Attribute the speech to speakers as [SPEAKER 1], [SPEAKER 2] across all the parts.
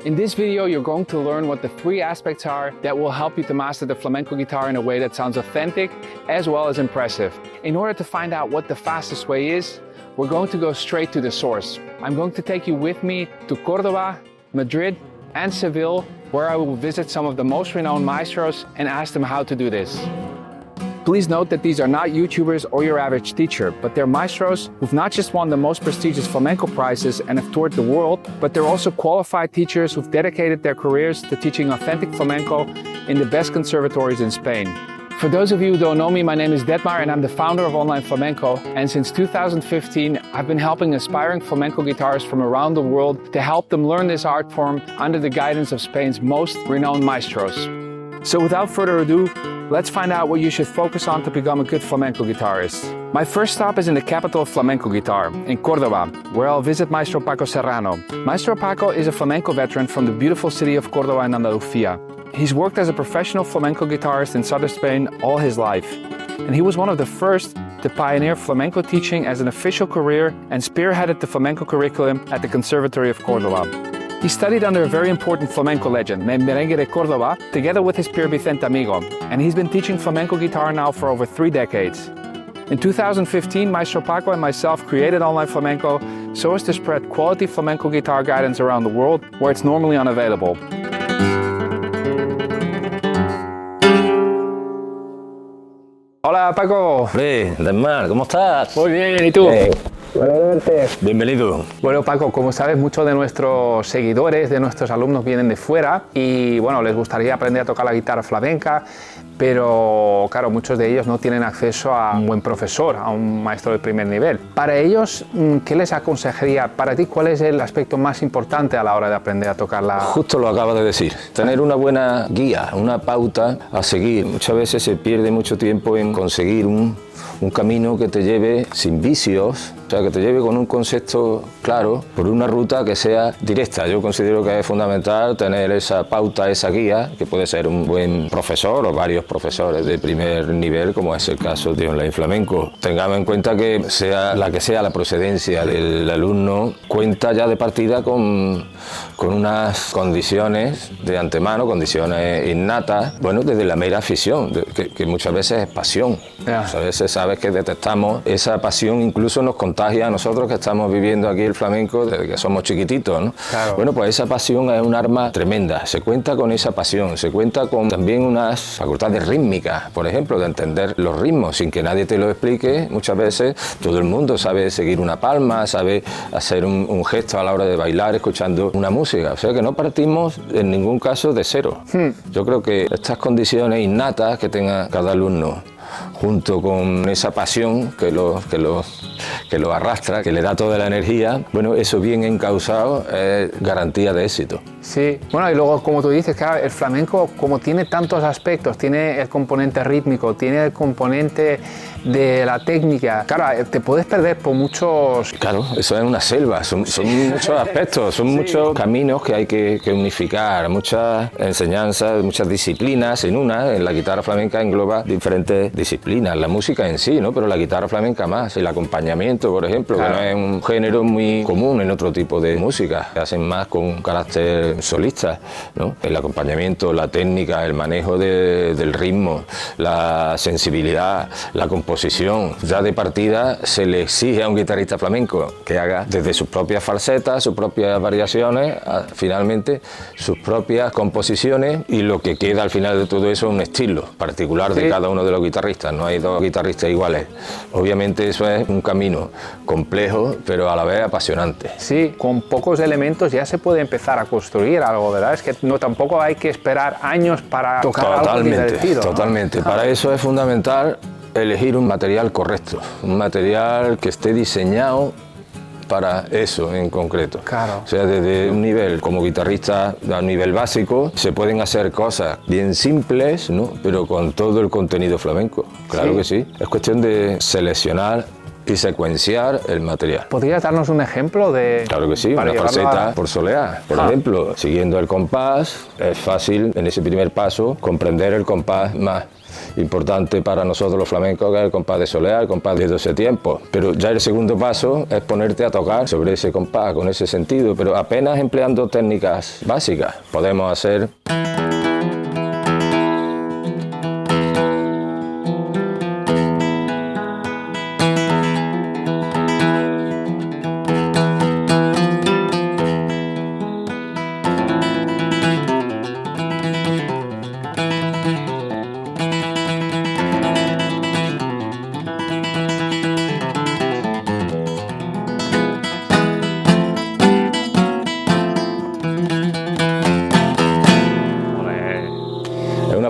[SPEAKER 1] In this video, you're going to learn what the three aspects are that will help you to master the flamenco guitar in a way that sounds authentic as well as impressive. In order to find out what the fastest way is, we're going to go straight to the source. I'm going to take you with me to Córdoba, Madrid, and Seville, where I will visit some of the most renowned maestros and ask them how to do this. Please note that these are not YouTubers or your average teacher, but they're maestros who've not just won the most prestigious flamenco prizes and have toured the world, but they're also qualified teachers who've dedicated their careers to teaching authentic flamenco in the best conservatories in Spain. For those of you who don't know me, my name is Detmar and I'm the founder of Online Flamenco, and since 2015 I've been helping aspiring flamenco guitarists from around the world to help them learn this art form under the guidance of Spain's most renowned maestros. So without further ado, let's find out what you should focus on to become a good flamenco guitarist. My first stop is in the capital of flamenco guitar, in Córdoba, where I'll visit Maestro Paco Serrano. Maestro Paco is a flamenco veteran from the beautiful city of Córdoba in Andalucía. He's worked as a professional flamenco guitarist in southern Spain all his life, and he was one of the first to pioneer flamenco teaching as an official career and spearheaded the flamenco curriculum at the Conservatory of Córdoba. He studied under a very important flamenco legend, Merengue de Córdoba, together with his peer Vicente Amigo, and he's been teaching flamenco guitar now for over 3 decades. In 2015, Maestro Paco and myself created Online Flamenco so as to spread quality flamenco guitar guidance around the world where it's normally unavailable. Hola Paco.
[SPEAKER 2] Hombre, Desmar, ¿cómo estás?
[SPEAKER 1] Muy bien, ¿y tú? Bueno, verte.
[SPEAKER 2] Bienvenido.
[SPEAKER 1] Bueno Paco, como sabes, muchos de nuestros seguidores, de nuestros alumnos vienen de fuera y bueno, les gustaría aprender a tocar la guitarra flamenca, pero claro, muchos de ellos no tienen acceso a un buen profesor, a un maestro de primer nivel. Para ellos, ¿qué les aconsejaría? Para ti, ¿cuál es el aspecto más importante a la hora de aprender a tocar la...?
[SPEAKER 2] Justo lo acabas de decir, tener una buena guía, una pauta a seguir. Muchas veces se pierde mucho tiempo en conseguir un camino que te lleve sin vicios, o sea, que te lleve con un concepto claro, por una ruta que sea directa. Yo considero que es fundamental tener esa pauta, esa guía, que puede ser un buen profesor o varios profesores de primer nivel, como es el caso de Online Flamenco. Tengamos en cuenta que sea la procedencia del alumno, cuenta ya de partida con unas condiciones de antemano, condiciones innatas, bueno, desde la mera afición, que muchas veces es pasión. Muchas veces sabes que detectamos esa pasión, incluso nos contagia a nosotros que estamos viviendo aquí el flamenco desde que somos chiquititos, ¿no?
[SPEAKER 1] Claro.
[SPEAKER 2] Bueno, pues esa pasión es un arma tremenda, se cuenta con esa pasión, se cuenta con también unas facultades rítmicas, por ejemplo, de entender los ritmos sin que nadie te lo explique. Muchas veces todo el mundo sabe seguir una palma, sabe hacer un gesto a la hora de bailar escuchando una música, o sea que no partimos en ningún caso de cero. Yo creo que estas condiciones innatas que tenga cada alumno, junto con esa pasión que lo arrastra, que le da toda la energía, bueno, eso bien encausado es garantía de éxito.
[SPEAKER 1] Sí, bueno, y luego, como tú dices, claro, el flamenco, como tiene tantos aspectos, tiene el componente rítmico, tiene el componente de la técnica, claro, te puedes perder por muchos...
[SPEAKER 2] Claro, eso es una selva, son muchos aspectos, son muchos caminos que hay que unificar, muchas enseñanzas, muchas disciplinas en una. En la guitarra flamenca engloba diferentes disciplinas, la música en sí, ¿no? Pero la guitarra flamenca más, el acompañamiento, por ejemplo, claro, que no es un género muy común en otro tipo de música, que hacen más con un carácter solista, ¿no? El acompañamiento, la técnica, el manejo del ritmo, la sensibilidad, la composición. Ya de partida se le exige a un guitarrista flamenco que haga desde sus propias falsetas, sus propias variaciones, finalmente sus propias composiciones, y lo que queda al final de todo eso es un estilo particular de cada uno de los guitarristas. No hay dos guitarristas iguales. Obviamente eso es un camino complejo, pero a la vez apasionante.
[SPEAKER 1] Sí, con pocos elementos ya se puede empezar a construir algo, ¿verdad? Es que no, tampoco hay que esperar años para tocar algo divertido, ¿no?
[SPEAKER 2] Totalmente. Para eso es fundamental elegir un material correcto, un material que esté diseñado para eso en concreto.
[SPEAKER 1] Claro.
[SPEAKER 2] O sea, desde un nivel como guitarrista, a un nivel básico, se pueden hacer cosas bien simples, ¿no? Pero con todo el contenido flamenco. Claro que sí. Es cuestión de seleccionar y secuenciar el material.
[SPEAKER 1] ¿Podrías darnos un ejemplo de...?
[SPEAKER 2] Claro que sí, una falseta por soleá, por ejemplo. Siguiendo el compás, es fácil en ese primer paso comprender el compás más importante para nosotros los flamencos, que es el compás de soleá, el compás de 12 tiempos. Pero ya el segundo paso es ponerte a tocar sobre ese compás, con ese sentido, pero apenas empleando técnicas básicas. Podemos hacer...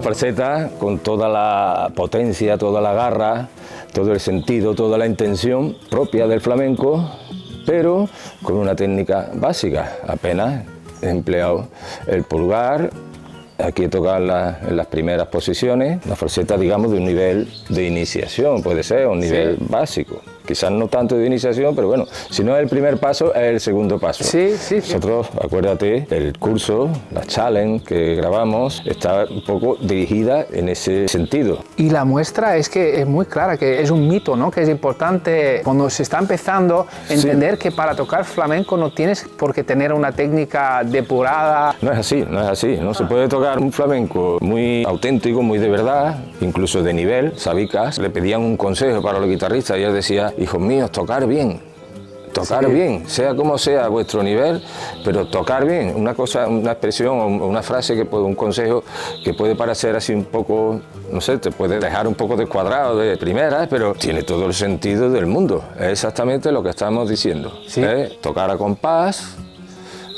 [SPEAKER 2] Falseta con toda la potencia, toda la garra, todo el sentido, toda la intención propia del flamenco, pero con una técnica básica. Apenas he empleado el pulgar, aquí he tocado en las primeras posiciones, una falseta, digamos, de un nivel de iniciación, puede ser un nivel básico. Quizás no tanto de iniciación, pero bueno, si no es el primer paso, es el segundo paso.
[SPEAKER 1] Sí, sí.
[SPEAKER 2] Nosotros, acuérdate, el curso, la challenge que grabamos, está un poco dirigida en ese sentido.
[SPEAKER 1] Y la muestra es que es muy clara, que es un mito, ¿no? Que es importante cuando se está empezando entender que para tocar flamenco no tienes por qué tener una técnica depurada.
[SPEAKER 2] No es así, no es así. No se puede tocar un flamenco muy auténtico, muy de verdad, incluso de nivel. Sabicas le pedían un consejo para los guitarristas y él decía: hijos míos, tocar bien, sea como sea vuestro nivel, pero tocar bien. Una cosa, una expresión o una frase, un consejo que puede parecer así un poco, no sé, te puede dejar un poco descuadrado de primera, pero tiene todo el sentido del mundo. Es exactamente lo que estamos diciendo.
[SPEAKER 1] Sí.
[SPEAKER 2] Tocar a compás,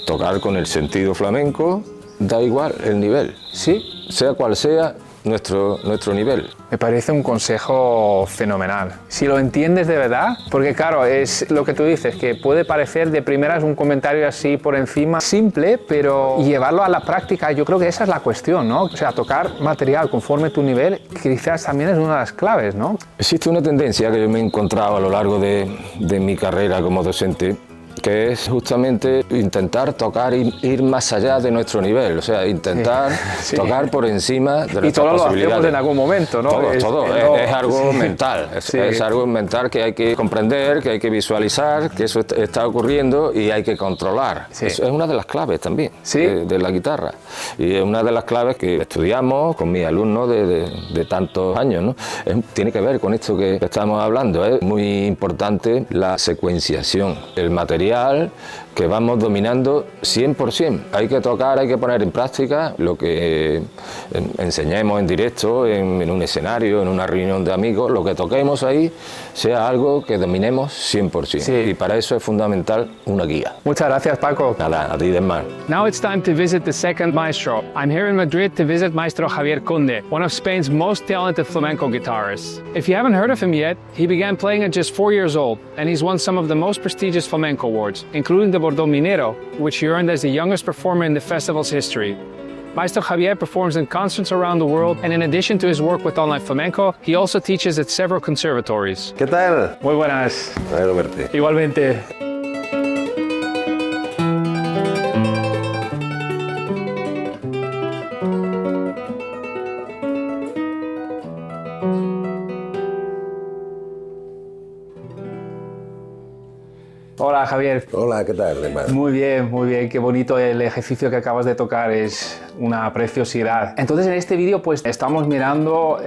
[SPEAKER 2] tocar con el sentido flamenco, da igual el nivel.
[SPEAKER 1] Sí.
[SPEAKER 2] Sea cual sea nuestro nivel.
[SPEAKER 1] Me parece un consejo fenomenal. Si lo entiendes de verdad, porque claro, es lo que tú dices, que puede parecer de primeras un comentario así por encima, simple, pero llevarlo a la práctica, yo creo que esa es la cuestión, ¿no? O sea, tocar material conforme tu nivel, quizás también es una de las claves, ¿no?
[SPEAKER 2] Existe una tendencia que yo me he encontrado a lo largo de mi carrera como docente, que es justamente intentar tocar y ir más allá de nuestro nivel, o sea, intentar tocar por encima de nuestras posibilidades. Y todo lo hacemos en
[SPEAKER 1] algún momento, ¿no?
[SPEAKER 2] Todo, es algo mental, es algo mental que hay que comprender, que hay que visualizar, que eso está ocurriendo y hay que controlar. Eso es una de las claves también de la guitarra, y es una de las claves que estudiamos con mis alumnos de tantos años, ¿no? Tiene que ver con esto que estamos hablando, es muy importante la secuenciación, el material que vamos dominando 100%. Hay que tocar, hay que poner en práctica lo que enseñemos en directo, en un escenario, en una reunión de amigos, lo que toquemos ahí sea algo que dominemos 100%. Y para eso es fundamental una guía.
[SPEAKER 1] Muchas gracias, Paco.
[SPEAKER 2] Nada, a ti, Desmar.
[SPEAKER 1] Now it's time to visit the second maestro. I'm here in Madrid to visit Maestro Javier Conde, one of Spain's most talented flamenco guitarists. If you haven't heard of him yet, he began playing at just 4 years old, and he's won some of the most prestigious flamenco awards, including the Bordeaux Minero, which he earned as the youngest performer in the festival's history. Maestro Javier performs in concerts around the world, and in addition to his work with Online Flamenco, he also teaches at several conservatories.
[SPEAKER 3] ¿Qué tal?
[SPEAKER 1] Muy buenas.
[SPEAKER 3] Bueno verte.
[SPEAKER 1] Igualmente. Hola, Javier.
[SPEAKER 3] Hola, ¿qué tal, hermano?
[SPEAKER 1] Muy bien, qué bonito el ejercicio que acabas de tocar, es una preciosidad. Entonces, en este vídeo pues estamos mirando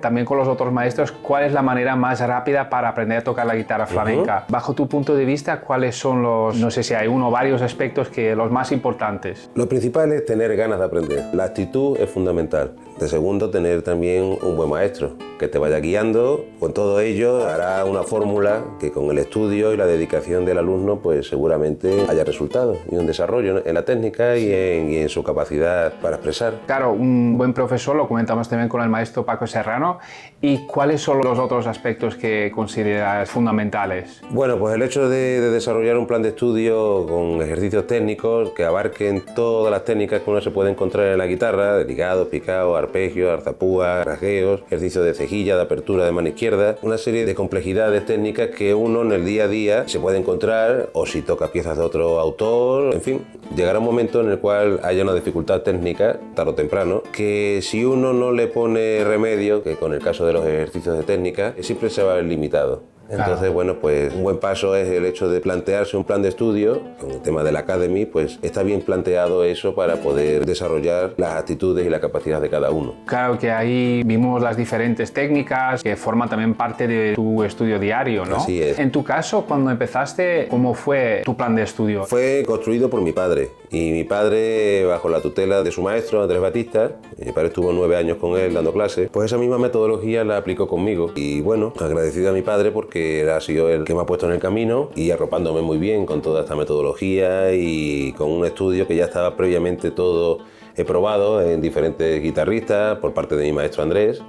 [SPEAKER 1] también con los otros maestros cuál es la manera más rápida para aprender a tocar la guitarra flamenca. Bajo tu punto de vista, ¿cuáles son los, no sé si hay uno o varios aspectos que los más importantes?
[SPEAKER 3] Lo principal es tener ganas de aprender. La actitud es fundamental. De segundo, tener también un buen maestro que te vaya guiando. Con todo ello hará una fórmula que con el estudio y la dedicación del alumno pues seguramente haya resultados y un desarrollo en la técnica y en su capacidad para expresar.
[SPEAKER 1] Claro, un buen profesor, lo comentamos también con el maestro Paco Serrano. ¿Y cuáles son los otros aspectos que consideras fundamentales?
[SPEAKER 3] Bueno, pues el hecho de desarrollar un plan de estudio con ejercicios técnicos que abarquen todas las técnicas que uno se puede encontrar en la guitarra, de ligado, picado, arpegios, arzapúa, rasgueos, ejercicios de cejilla, de apertura de mano izquierda, una serie de complejidades técnicas que uno en el día a día se puede encontrar copiar o si toca piezas de otro autor, en fin, llegará un momento en el cual haya una dificultad técnica, tarde o temprano, que si uno no le pone remedio, que con el caso de los ejercicios de técnica, siempre se va a ver limitado. Entonces, bueno, pues un buen paso es el hecho de plantearse un plan de estudio. Con el tema de la Academy, pues está bien planteado eso para poder desarrollar las actitudes y la capacidad de cada uno.
[SPEAKER 1] Claro que ahí vimos las diferentes técnicas que forman también parte de tu estudio diario, ¿no?
[SPEAKER 3] Así es.
[SPEAKER 1] En tu caso, cuando empezaste, ¿cómo fue tu plan de estudio?
[SPEAKER 3] Fue construido por mi padre, y mi padre, bajo la tutela de su maestro, Andrés Batista, mi padre estuvo 9 años con él dando clases, pues esa misma metodología la aplicó conmigo. Y bueno, agradecido a mi padre porque ha sido el que me ha puesto en el camino y arropándome muy bien con toda esta metodología y con un estudio que ya estaba previamente todo probado en diferentes guitarristas por parte de mi maestro Andrés,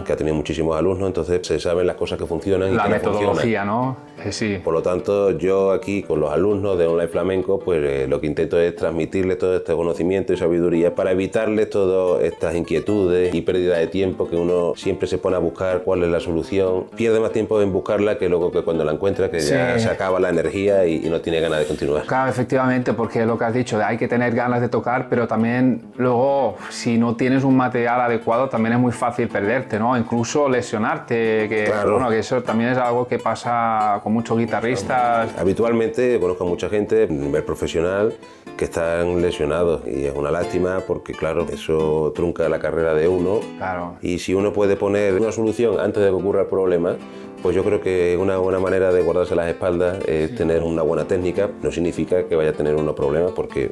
[SPEAKER 3] que ha tenido muchísimos alumnos, entonces se saben las cosas que funcionan y
[SPEAKER 1] la
[SPEAKER 3] que no
[SPEAKER 1] metodología,
[SPEAKER 3] funcionan.
[SPEAKER 1] ¿no? Sí.
[SPEAKER 3] Por lo tanto, yo aquí con los alumnos de Online Flamenco, pues lo que intento es transmitirles todo este conocimiento y sabiduría para evitarles todas estas inquietudes y pérdida de tiempo que uno siempre se pone a buscar cuál es la solución. Pierde más tiempo en buscarla que luego que cuando la encuentra, que ya se acaba la energía y no tiene ganas de continuar.
[SPEAKER 1] Claro, efectivamente, porque lo que has dicho, hay que tener ganas de tocar, pero también luego, si no tienes un material adecuado, también es muy fácil perderte, ¿no? Incluso lesionarte, que,
[SPEAKER 3] claro.
[SPEAKER 1] Bueno, que eso también es algo que pasa con muchos guitarristas.
[SPEAKER 3] Habitualmente conozco a mucha gente, a nivel profesional, que están lesionados y es una lástima porque, claro, eso trunca la carrera de uno.
[SPEAKER 1] Claro.
[SPEAKER 3] Y si uno puede poner una solución antes de que ocurra el problema, pues yo creo que una buena manera de guardarse las espaldas es tener una buena técnica. No significa que vaya a tener unos problemas porque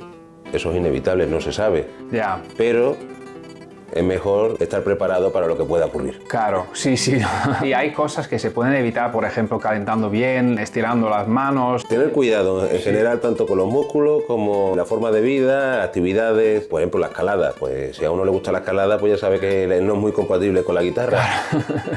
[SPEAKER 3] eso es inevitable, no se sabe.
[SPEAKER 1] Ya.
[SPEAKER 3] Pero es mejor estar preparado para lo que pueda ocurrir.
[SPEAKER 1] Claro, sí. Y hay cosas que se pueden evitar, por ejemplo, calentando bien, estirando las manos.
[SPEAKER 3] Tener cuidado en general tanto con los músculos como la forma de vida, actividades, por ejemplo la escalada. Pues si a uno le gusta la escalada, pues ya sabe que no es muy compatible con la guitarra.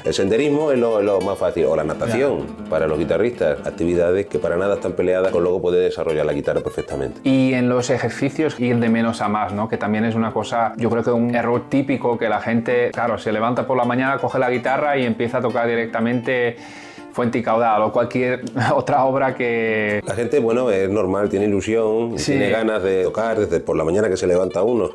[SPEAKER 3] El senderismo es lo más fácil, o la natación para los guitarristas, actividades que para nada están peleadas con luego poder desarrollar la guitarra perfectamente.
[SPEAKER 1] Y en los ejercicios ir de menos a más, ¿no? Que también es una cosa, yo creo que un error típico que la gente, claro, se levanta por la mañana, coge la guitarra y empieza a tocar directamente Fuente y Caudal o cualquier otra obra que...
[SPEAKER 3] La gente, bueno, es normal, tiene ilusión, tiene ganas de tocar desde por la mañana que se levanta uno,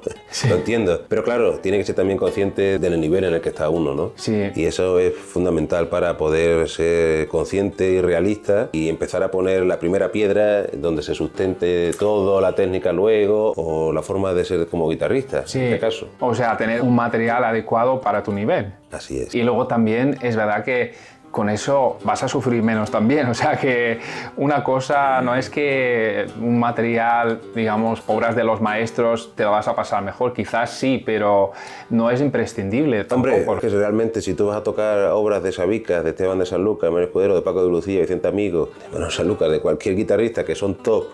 [SPEAKER 3] lo entiendo. Pero claro, tiene que ser también consciente del nivel en el que está uno, ¿no?
[SPEAKER 1] Sí.
[SPEAKER 3] Y eso es fundamental para poder ser consciente y realista y empezar a poner la primera piedra donde se sustente toda la técnica luego o la forma de ser como guitarrista, en este caso.
[SPEAKER 1] O sea, tener un material adecuado para tu nivel.
[SPEAKER 3] Así es.
[SPEAKER 1] Y luego también es verdad que con eso vas a sufrir menos también, o sea que una cosa no es que un material, digamos, obras de los maestros te lo vas a pasar mejor, quizás sí, pero no es imprescindible tampoco.
[SPEAKER 3] Hombre, que realmente si tú vas a tocar obras de Sabicas, de Esteban de Sanlúcar, de Manuel Escudero, de Paco de Lucía, Vicente Amigo, de Manuel Sanlúcar, de cualquier guitarrista que son top,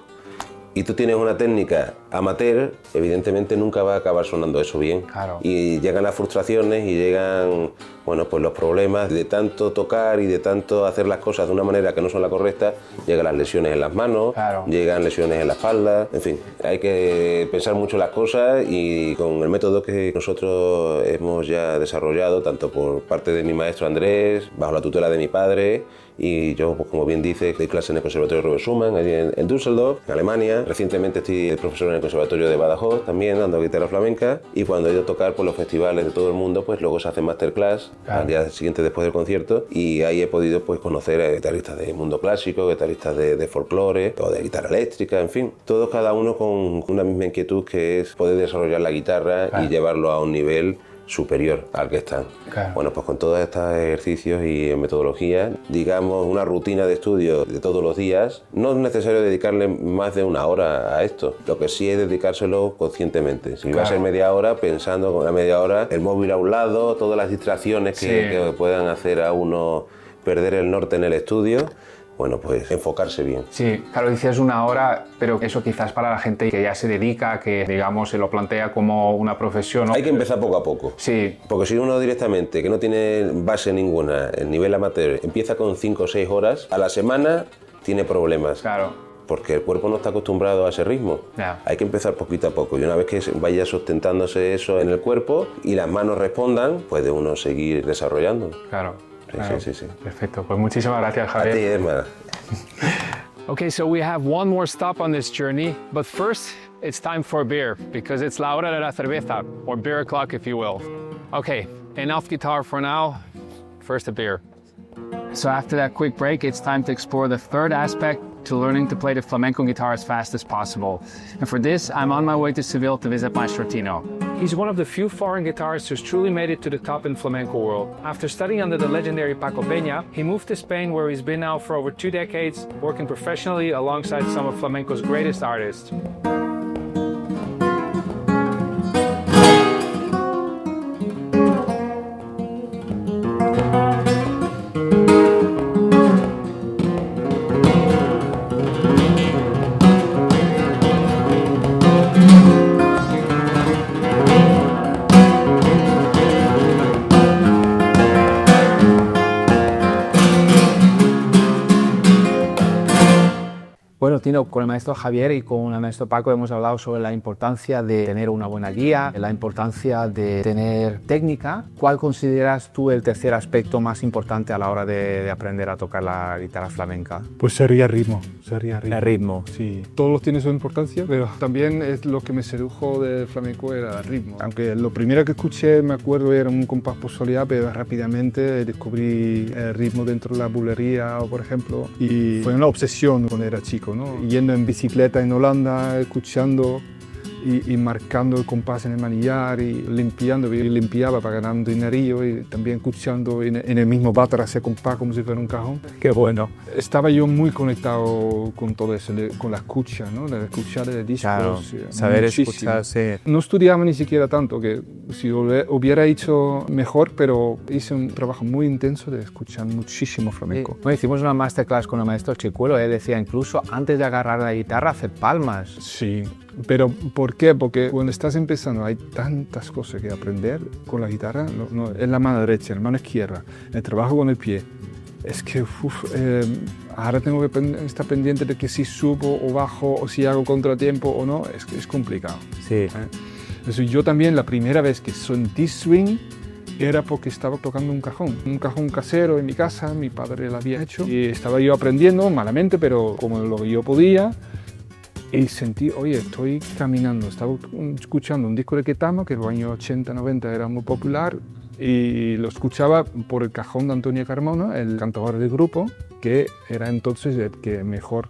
[SPEAKER 3] y tú tienes una técnica amateur, evidentemente nunca va a acabar sonando eso bien.
[SPEAKER 1] Claro.
[SPEAKER 3] Y llegan las frustraciones y llegan, bueno, pues los problemas de tanto tocar y de tanto hacer las cosas de una manera que no son la correcta, llegan las lesiones en las manos, llegan lesiones en la espalda, en fin, hay que pensar mucho las cosas y con el método que nosotros hemos ya desarrollado, tanto por parte de mi maestro Andrés, bajo la tutela de mi padre, y yo, pues como bien dice, doy clases en el Conservatorio Robert Schumann, allí en Düsseldorf, en Alemania. Recientemente estoy de profesor en el Conservatorio de Badajoz, también dando guitarra flamenca. Y cuando he ido a tocar por los festivales de todo el mundo, pues luego se hacen masterclass al día siguiente después del concierto. Y ahí he podido pues conocer a guitarristas de mundo clásico, guitarristas de folclore o de guitarra eléctrica, en fin. Todos cada uno con una misma inquietud que es poder desarrollar la guitarra y llevarlo a un nivel superior al que están. Bueno, pues con todos estos ejercicios y metodologías, digamos una rutina de estudio de todos los días, no es necesario dedicarle más de una hora a esto, lo que sí es dedicárselo conscientemente. Si va a ser media hora, pensando con la media hora, el móvil a un lado, todas las distracciones que puedan hacer a uno perder el norte en el estudio. Bueno, pues enfocarse bien.
[SPEAKER 1] Sí, claro, dices una hora, pero eso quizás para la gente que ya se dedica, que digamos se lo plantea como una profesión, ¿no?
[SPEAKER 3] Hay que empezar poco a poco.
[SPEAKER 1] Sí.
[SPEAKER 3] Porque si uno directamente, que no tiene base ninguna, el nivel amateur, empieza con 5 o 6 horas, a la semana tiene problemas.
[SPEAKER 1] Claro.
[SPEAKER 3] Porque el cuerpo no está acostumbrado a ese ritmo. Hay que empezar poquito a poco y una vez que vaya sustentándose eso en el cuerpo y las manos respondan, puede uno seguir desarrollando.
[SPEAKER 1] Claro.
[SPEAKER 3] Sí.
[SPEAKER 1] Perfecto, pues muchísimas gracias, Javier.
[SPEAKER 3] A ti, Emma.
[SPEAKER 1] Okay, so we have one more stop on this journey, but first it's time for a beer because it's la hora de la cerveza, or beer o'clock if you will. Okay, enough guitar for now, first a beer. So after that quick break, it's time to explore the third aspect to learning to play the flamenco guitar as fast as possible. And for this, I'm on my way to Seville to visit Maestro Tino. He's one of the few foreign guitarists who's truly made it to the top in flamenco world. After studying under the legendary Paco Peña, he moved to Spain where he's been now for over 2 decades, working professionally alongside some of flamenco's greatest artists.
[SPEAKER 4] Bueno, Tino, con el maestro Javier y con el maestro Paco hemos hablado sobre la importancia de tener una buena guía, la importancia de tener técnica. ¿Cuál consideras tú el tercer aspecto más importante a la hora de aprender a tocar la guitarra flamenca?
[SPEAKER 5] Pues sería ritmo,
[SPEAKER 4] El ritmo.
[SPEAKER 5] Sí, todos tienen su importancia, pero también es lo que me sedujo del flamenco era el ritmo. Aunque lo primero que escuché, me acuerdo, era un compás por soledad, pero rápidamente descubrí el ritmo dentro de la bulería, por ejemplo, y fue una obsesión cuando era chico, ¿no? Yendo en bicicleta en Holanda, escuchando y marcando el compás en el manillar y limpiando, y limpiaba para ganar un dinerillo y también escuchando en el mismo váter ese compás como si fuera un cajón.
[SPEAKER 4] Qué bueno.
[SPEAKER 5] Estaba yo muy conectado con todo eso, con la escucha, ¿no? La escucha de discos.
[SPEAKER 4] Claro, saber
[SPEAKER 5] muchísimo.
[SPEAKER 4] escuchar, sí.
[SPEAKER 5] No estudiaba ni siquiera tanto, que si hubiera hecho mejor, pero hice un trabajo muy intenso de escuchar muchísimo flamenco.
[SPEAKER 4] Bueno, hicimos una masterclass con el maestro Chicuelo, él decía incluso antes de agarrar la guitarra hacer palmas.
[SPEAKER 5] Sí, pero ¿por qué? Porque cuando estás empezando hay tantas cosas que aprender con la guitarra, es la mano derecha, la mano izquierda, el trabajo con el pie. Es que ahora tengo que estar pendiente de que si subo o bajo o si hago contratiempo o no, es complicado.
[SPEAKER 4] Sí.
[SPEAKER 5] Entonces, yo también la primera vez que sentí swing era porque estaba tocando un cajón casero en mi casa, mi padre lo había hecho y estaba yo aprendiendo malamente, pero como lo que yo podía. Y sentí, oye, estoy caminando, estaba escuchando un disco de Ketama, que en los años 80, 90 era muy popular, y lo escuchaba por el cajón de Antonio Carmona, el cantador del grupo, que era entonces el que mejor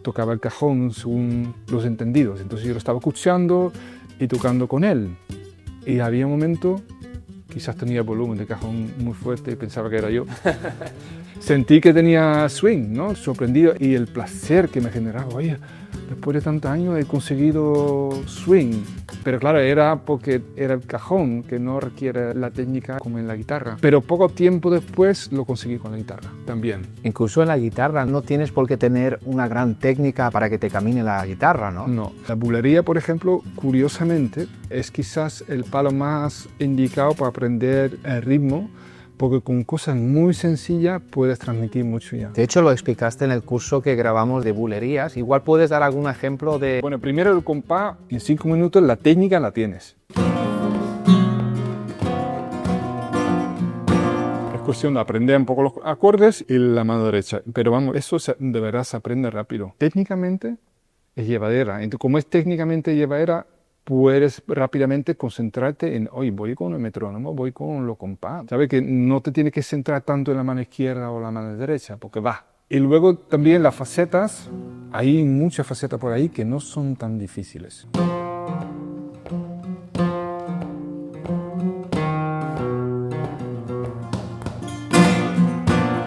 [SPEAKER 5] tocaba el cajón según los entendidos. Entonces yo lo estaba escuchando y tocando con él. Y había un momento, quizás tenía el volumen de cajón muy fuerte y pensaba que era yo. Sentí que tenía swing, ¿no? Sorprendido, y el placer que me generaba, oye, después de tantos años he conseguido swing. Pero claro, era porque era el cajón, que no requiere la técnica como en la guitarra. Pero poco tiempo después lo conseguí con la guitarra también.
[SPEAKER 4] Incluso en la guitarra no tienes por qué tener una gran técnica para que te camine la guitarra, ¿no?
[SPEAKER 5] No. La bulería, por ejemplo, curiosamente, es quizás el palo más indicado para aprender el ritmo, porque con cosas muy sencillas puedes transmitir mucho ya.
[SPEAKER 4] De hecho, lo explicaste en el curso que grabamos de bulerías. Igual puedes dar algún ejemplo de...
[SPEAKER 5] Bueno, primero el compás, en 5 minutos la técnica la tienes. Es cuestión de aprender un poco los acordes y la mano derecha. Pero vamos, eso de verdad se aprende rápido. Técnicamente es llevadera. Entonces, como es técnicamente llevadera, puedes rápidamente concentrarte en, oye, voy con el metrónomo, voy con los compás. Sabes que no te tienes que centrar tanto en la mano izquierda o la mano derecha, porque va. Y luego también las facetas, hay muchas facetas por ahí que no son tan difíciles.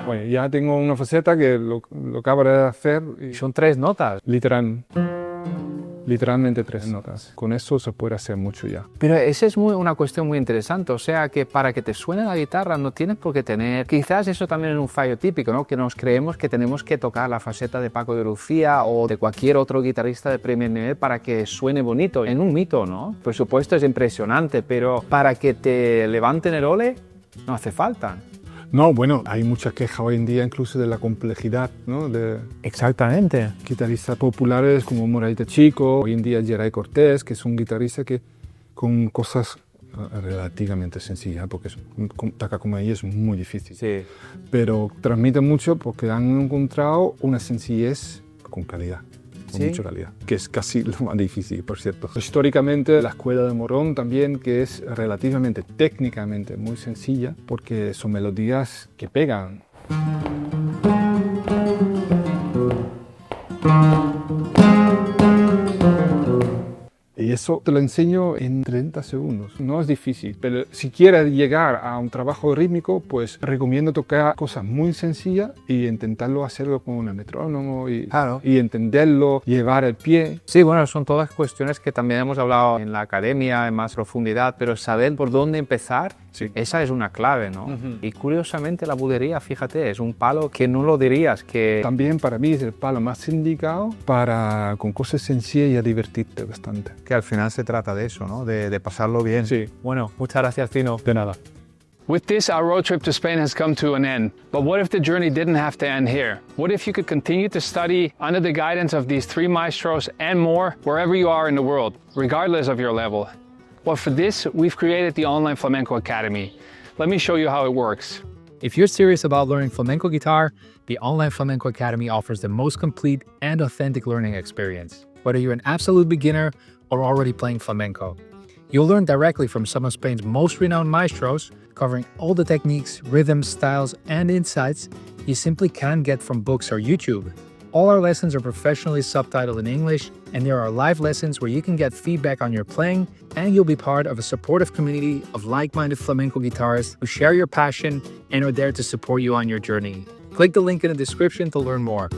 [SPEAKER 5] Bueno, ya tengo una faceta que lo acabo de hacer. Y
[SPEAKER 4] Son 3 notas.
[SPEAKER 5] Literalmente 3 notas. Con eso se puede hacer mucho ya.
[SPEAKER 4] Pero esa es una cuestión muy interesante, o sea que para que te suene la guitarra no tienes por qué tener... Quizás eso también es un fallo típico, ¿no? Que nos creemos que tenemos que tocar la faceta de Paco de Lucía o de cualquier otro guitarrista de primer nivel para que suene bonito. En un mito, ¿no? Por supuesto es impresionante, pero para que te levanten el ole no hace falta.
[SPEAKER 5] No, bueno, hay muchas quejas hoy en día incluso de la complejidad, ¿no? De
[SPEAKER 4] Exactamente.
[SPEAKER 5] guitarristas populares como Moradita Chico, hoy en día Geray Cortés, que es un guitarrista que con cosas relativamente sencilla, porque Takakuma-e es muy difícil.
[SPEAKER 4] Sí.
[SPEAKER 5] Pero transmite mucho porque han encontrado una sencillez con calidad. Con
[SPEAKER 4] ¿Sí?
[SPEAKER 5] mucha calidad, que es casi lo más difícil, por cierto. Históricamente, la escuela de Morón también, que es relativamente, técnicamente muy sencilla, porque son melodías que pegan. Y eso te lo enseño en 30 segundos. No es difícil, pero si quieres llegar a un trabajo rítmico, pues recomiendo tocar cosas muy sencillas y intentarlo hacerlo con un metrónomo y entenderlo, llevar el pie.
[SPEAKER 4] Sí, bueno, son todas cuestiones que también hemos hablado en la academia en más profundidad, pero saber por dónde empezar,
[SPEAKER 5] Sí.
[SPEAKER 4] esa es una clave, ¿no? Y curiosamente la budería, fíjate, es un palo que no lo dirías que...
[SPEAKER 5] También para mí es el palo más indicado para con cosas sencillas y a divertirte bastante.
[SPEAKER 4] Que al final se trata de eso, ¿no? De pasarlo bien.
[SPEAKER 5] Sí.
[SPEAKER 4] Bueno, muchas gracias, Tino.
[SPEAKER 5] De nada.
[SPEAKER 1] With this, our road trip to Spain has come to an end. But what if the journey didn't have to end here? What if you could continue to study under the guidance of these 3 maestros and more wherever you are in the world, regardless of your level? Well, for this, we've created the Online Flamenco Academy. Let me show you how it works.
[SPEAKER 6] If you're serious about learning flamenco guitar, the Online Flamenco Academy offers the most complete and authentic learning experience. Whether you're an absolute beginner or already playing flamenco, you'll learn directly from some of Spain's most renowned maestros, covering all the techniques, rhythms, styles, and insights you simply can't get from books or YouTube. All our lessons are professionally subtitled in English, and there are live lessons where you can get feedback on your playing, and you'll be part of a supportive community of like-minded flamenco guitarists who share your passion and are there to support you on your journey. Click the link in the description to learn more.